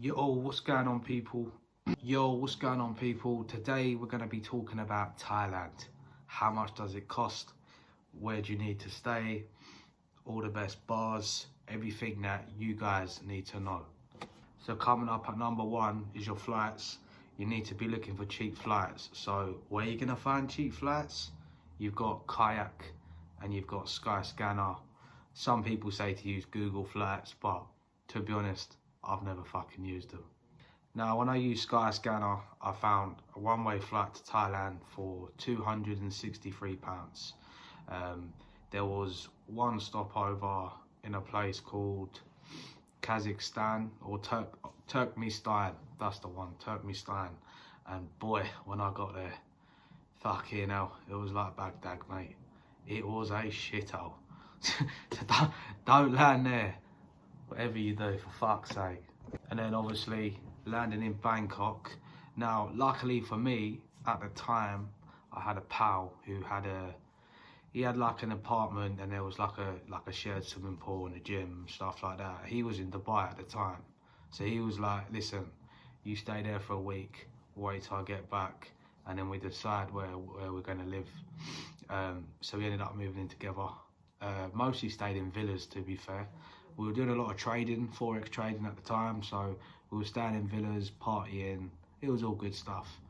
Yo, what's going on, people? What's going on, people? Today we're going to be talking about Thailand. How much does it cost? Where do you need to stay? All the best bars, everything that you guys need to know. So coming up at number one is your flights. You need to be looking for cheap flights. So where are you going to find cheap flights? You've got Kayak and you've got Skyscanner. Some people say to use Google Flights, but to be honest, I've never fucking used them. Now, when I used Skyscanner, I found a one-way flight to Thailand for £263. There was one stopover in a place called Kazakhstan or Turkmenistan. That's the one, Turkmenistan. And boy, when I got there, fucking hell, it was like Baghdad, mate. It was a shithole. So don't land there. Whatever you do, for fuck's sake. And then obviously landing in Bangkok. Now, luckily for me, at the time, I had a pal who had like an apartment, and there was like a shared swimming pool and a gym and stuff like that. He was in Dubai at the time, so he was like, listen, you stay there for a week, wait till I get back, and then we decide where we're going to live. So we ended up moving in together. Mostly stayed in villas, to be fair. We were doing a lot of trading, forex trading at the time, so we were staying in villas, partying. It was all good stuff.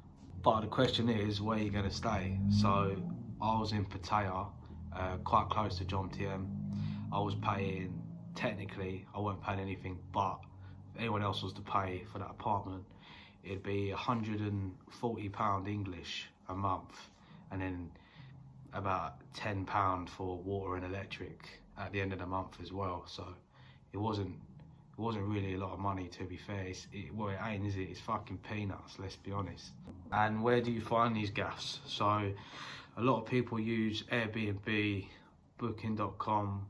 But the question is, where are you going to stay? So I was in Pattaya, quite close to Jomtien. I was paying, technically, I weren't paying anything, but if anyone else was to pay for that apartment, it'd be £140 English a month, and then about £10 for water and electric at the end of the month as well. So it wasn't really a lot of money, to be fair. Well, it ain't, is it? It's fucking peanuts, let's be honest. And where do you find these gaffs? So a lot of people use Airbnb, Booking.com,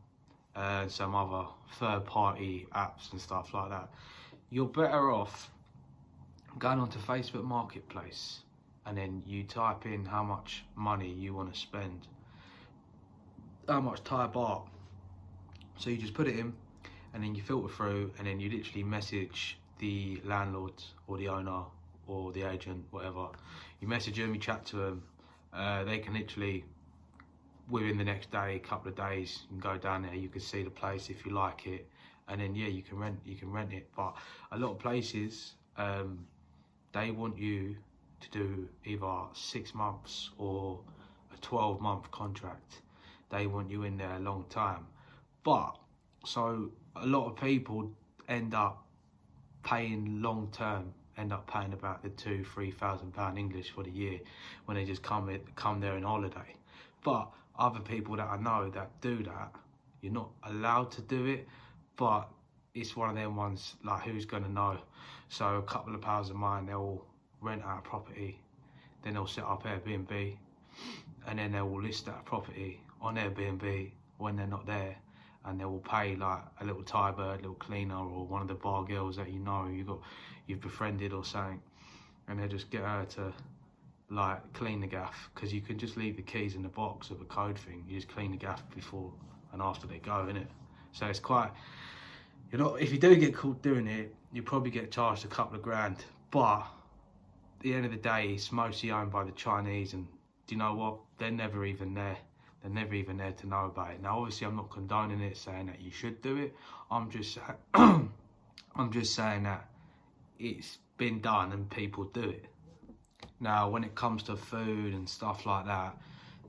and some other third-party apps and stuff like that. You're better off going onto Facebook Marketplace, and then you type in how much money you want to spend, how much Thai baht. So you just put it in, and then you filter through, and then you literally message the landlord or the owner or the agent, whatever. You message them, you chat to them. They can literally, within the next day, couple of days, you can go down there, you can see the place if you like it, and then yeah, you can rent it. But a lot of places, they want you to do either 6 months or a 12-month contract. They want you in there a long time. But so a lot of people end up paying long term, end up paying about the £2,000-3,000 English for the year when they just come there on holiday. But other people that I know that do that, you're not allowed to do it, but it's one of them ones, like, who's gonna know? So a couple of pals of mine, they'll rent out a property, then they'll set up Airbnb, and then they will list that property on Airbnb when they're not there, and they will pay like a little Thai bird, little cleaner, or one of the bar girls that you know you've befriended or something, and they just get her to like clean the gaff, because you can just leave the keys in the box of a code thing. You just clean the gaff before and after they go, innit? So it's quite, if you do get caught doing it, you probably get charged a couple of grand, but at the end of the day, it's mostly owned by the Chinese, and do you know what? They're never even there. They're never even there to know about it. Now, obviously, I'm not condoning it, saying that you should do it. I'm just saying that it's been done and people do it. Now, when it comes to food and stuff like that,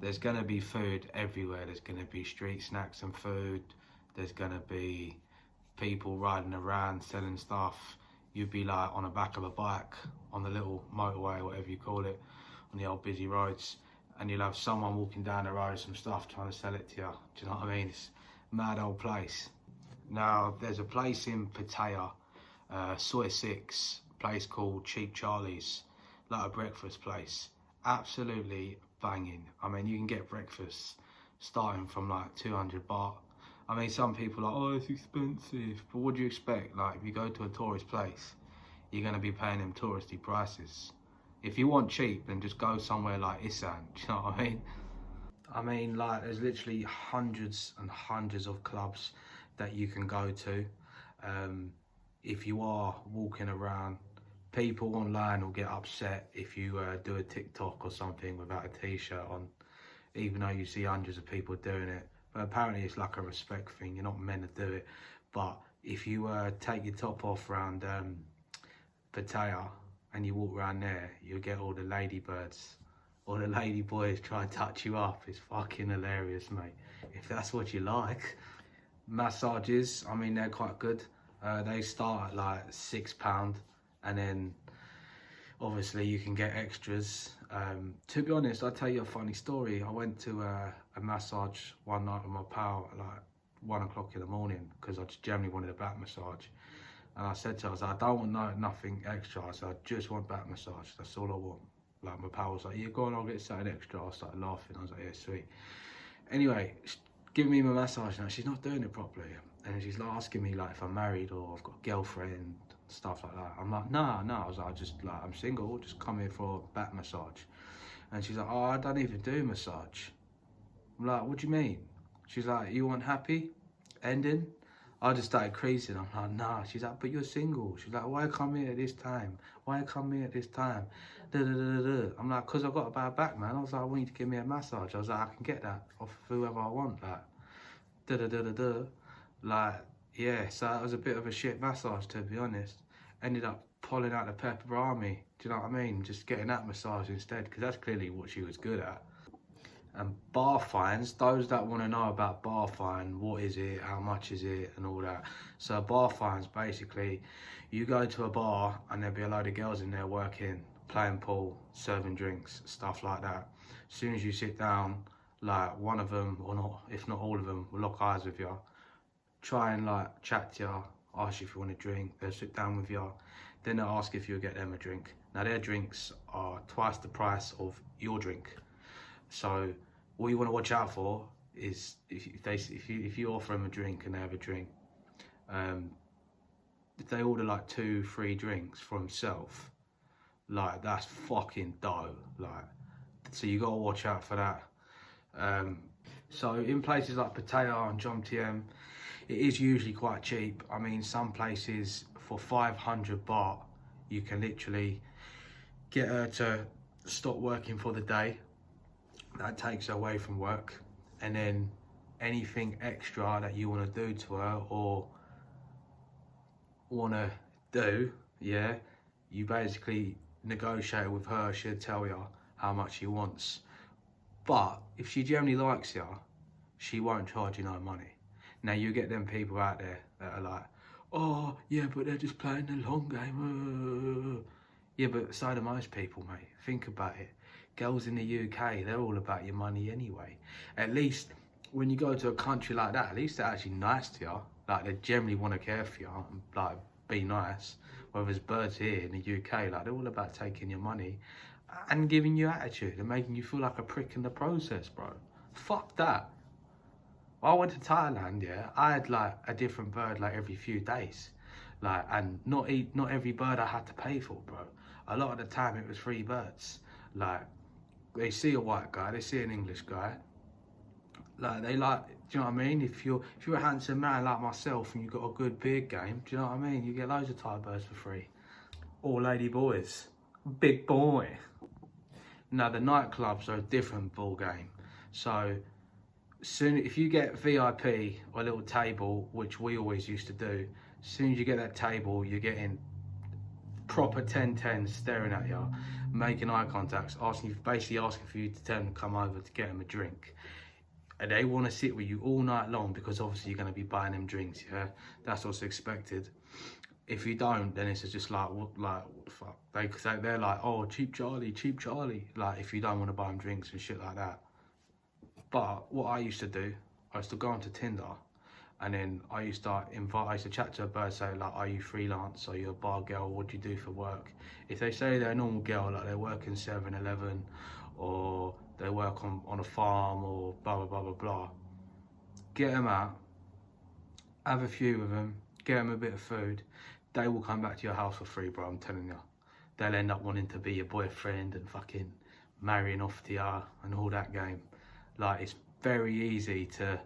there's going to be food everywhere. There's going to be street snacks and food. There's going to be people riding around selling stuff. You'd be like on the back of a bike on the little motorway, whatever you call it, on the old busy roads, and you'll have someone walking down the road with some stuff trying to sell it to you. Do you know what I mean? It's a mad old place. Now, there's a place in Pattaya, Soy 6, a place called Cheap Charlie's, like a breakfast place. Absolutely banging. I mean, you can get breakfast starting from like 200 baht. I mean, some people are like, oh, it's expensive. But what do you expect? Like, if you go to a tourist place, you're going to be paying them touristy prices. If you want cheap, then just go somewhere like Isan. Do you know what I mean? I mean, like, there's literally hundreds and hundreds of clubs that you can go to. if you are walking around, people online will get upset if you do a TikTok or something without a t-shirt on, even though you see hundreds of people doing it. But apparently it's like a respect thing, you're not meant to do it. But if you take your top off around Pattaya and you walk around there, you'll get all the ladybirds or the lady boys try and touch you up. It's fucking hilarious, mate, if that's what you like. Massages, I mean, they're quite good. They start at like £6, and then obviously you can get extras. To be honest, I'll tell you a funny story. I went to a massage one night with my pal at like 1 o'clock in the morning because I just generally wanted a back massage. And I said to her, I was like, I don't want nothing extra. I said, I just want back massage. That's all I want. Like, my pal was like, yeah, go on, I'll get something extra. I started laughing. I was like, yeah, sweet. Anyway, giving me my massage now. She's not doing it properly. And she's like asking me like if I'm married or I've got a girlfriend, stuff like that. I'm like, nah. I was like, I'm single, just come here for a back massage. And she's like, oh, I don't even do massage. I'm like, what do you mean? She's like, you want happy ending? I just started creasing. I'm like, nah. She's like, but you're single. She's like, why come here at this time? Why come here at this time? I'm like, because I've got a bad back, man. I was like, I want you to give me a massage. I was like, I can get that off whoever I want. Like, like, yeah. So it was a bit of a shit massage, to be honest. Ended up pulling out the pepperami. Do you know what I mean? Just getting that massage instead, because that's clearly what she was good at. And bar fines, those that want to know about bar fine, what is it, how much is it, and all that. So bar fines, basically, you go to a bar and there'll be a load of girls in there working, playing pool, serving drinks, stuff like that. As soon as you sit down, like one of them, or not, if not all of them, will lock eyes with you, try and like chat to you, ask you if you want a drink, they'll sit down with you, then they'll ask if you'll get them a drink. Now their drinks are twice the price of your drink. So all you want to watch out for is if you offer them a drink and they have a drink, if they order like 2-3 drinks for himself, like that's fucking dough. Like, so you gotta watch out for that. So in places like Pattaya and Jomtien, it is usually quite cheap. I mean, some places for 500 baht, you can literally get her to stop working for the day. That takes her away from work, and then anything extra that you want to do to her or want to do, yeah, you basically negotiate with her. She'll tell you how much she wants. But if she generally likes you, she won't charge you no money. Now you get them people out there that are like, oh yeah, but they're just playing the long game. Yeah, but so do most people, mate. Think about it. Girls in the UK, they're all about your money anyway. At least when you go to a country like that, at least they're actually nice to you. Like, they generally want to care for you and like be nice. Whereas birds here in the UK, like, they're all about taking your money and giving you attitude and making you feel like a prick in the process, bro. Fuck that. When I went to Thailand, yeah, I had like a different bird like every few days. Like, and not every bird I had to pay for, bro. A lot of the time it was free birds. Like, they see a white guy, they see an English guy, like, they like, do you know what I mean? If you're a handsome man like myself and you've got a good beard game, do you know what I mean? You get loads of Thai birds for free. Or lady boys, big boy. Now the nightclubs are a different ball game. So soon, if you get VIP or a little table, which we always used to do, as soon as you get that table, you're getting proper 10-10 staring at you, making eye contacts, basically asking for you to tell them to come over to get them a drink. And they want to sit with you all night long because obviously you're going to be buying them drinks, yeah? That's what's expected. If you don't, then it's just like, what the fuck? They're like, oh, cheap Charlie. Like, if you don't want to buy them drinks and shit like that. But what I used to do, I used to go onto Tinder, and then I used to chat to a bird, say like, are you freelance? Are you a bar girl? What do you do for work? If they say they're a normal girl, like they work in 7-Eleven, or they work on a farm, or blah, blah, blah, blah, blah, get them out, have a few with them, get them a bit of food. They will come back to your house for free, bro, I'm telling you. They'll end up wanting to be your boyfriend and fucking marrying off to you and all that game. Like, it's very easy to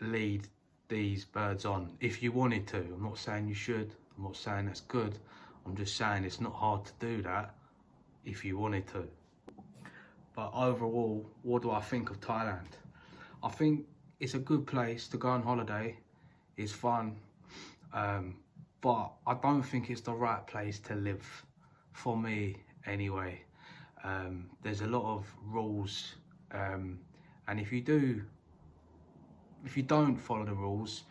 lead these birds on if you wanted to. I'm not saying you should, I'm not saying that's good, I'm just saying it's not hard to do that if you wanted to. But overall, what do I think of Thailand? I think it's a good place to go on holiday, it's fun, but I don't think it's the right place to live, for me anyway. There's a lot of rules, and if you don't follow the rules,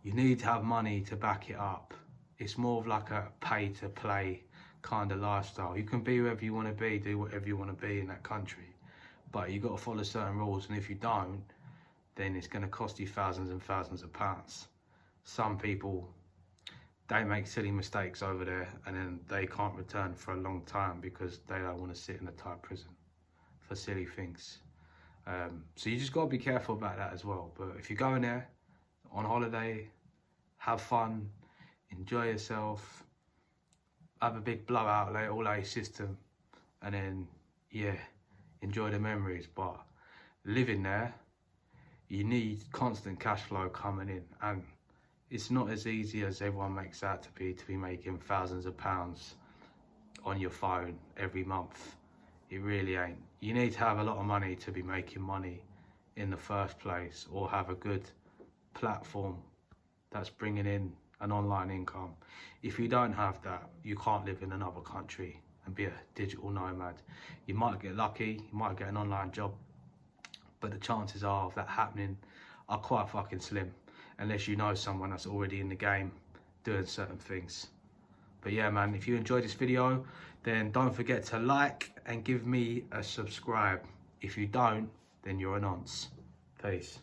you need to have money to back it up. It's more of like a pay to play kind of lifestyle. You can be whoever you want to be, do whatever you want to be in that country, but you've got to follow certain rules, and if you don't, then it's going to cost you thousands and thousands of pounds. Some people, they make silly mistakes over there and then they can't return for a long time because they don't want to sit in a Thai prison for silly things. So you just got to be careful about that as well. But if you're going there on holiday, have fun, enjoy yourself, have a big blowout, like all A system, and then, yeah, enjoy the memories. But living there, you need constant cash flow coming in, and it's not as easy as everyone makes out to be making thousands of pounds on your phone every month. It really ain't. You need to have a lot of money to be making money in the first place, or have a good platform that's bringing in an online income. If you don't have that, you can't live in another country and be a digital nomad. You might get lucky, you might get an online job, but the chances of that happening are quite fucking slim, unless you know someone that's already in the game doing certain things. But yeah, man, if you enjoyed this video, then don't forget to like and give me a subscribe. If you don't, then you're a nonce. Peace.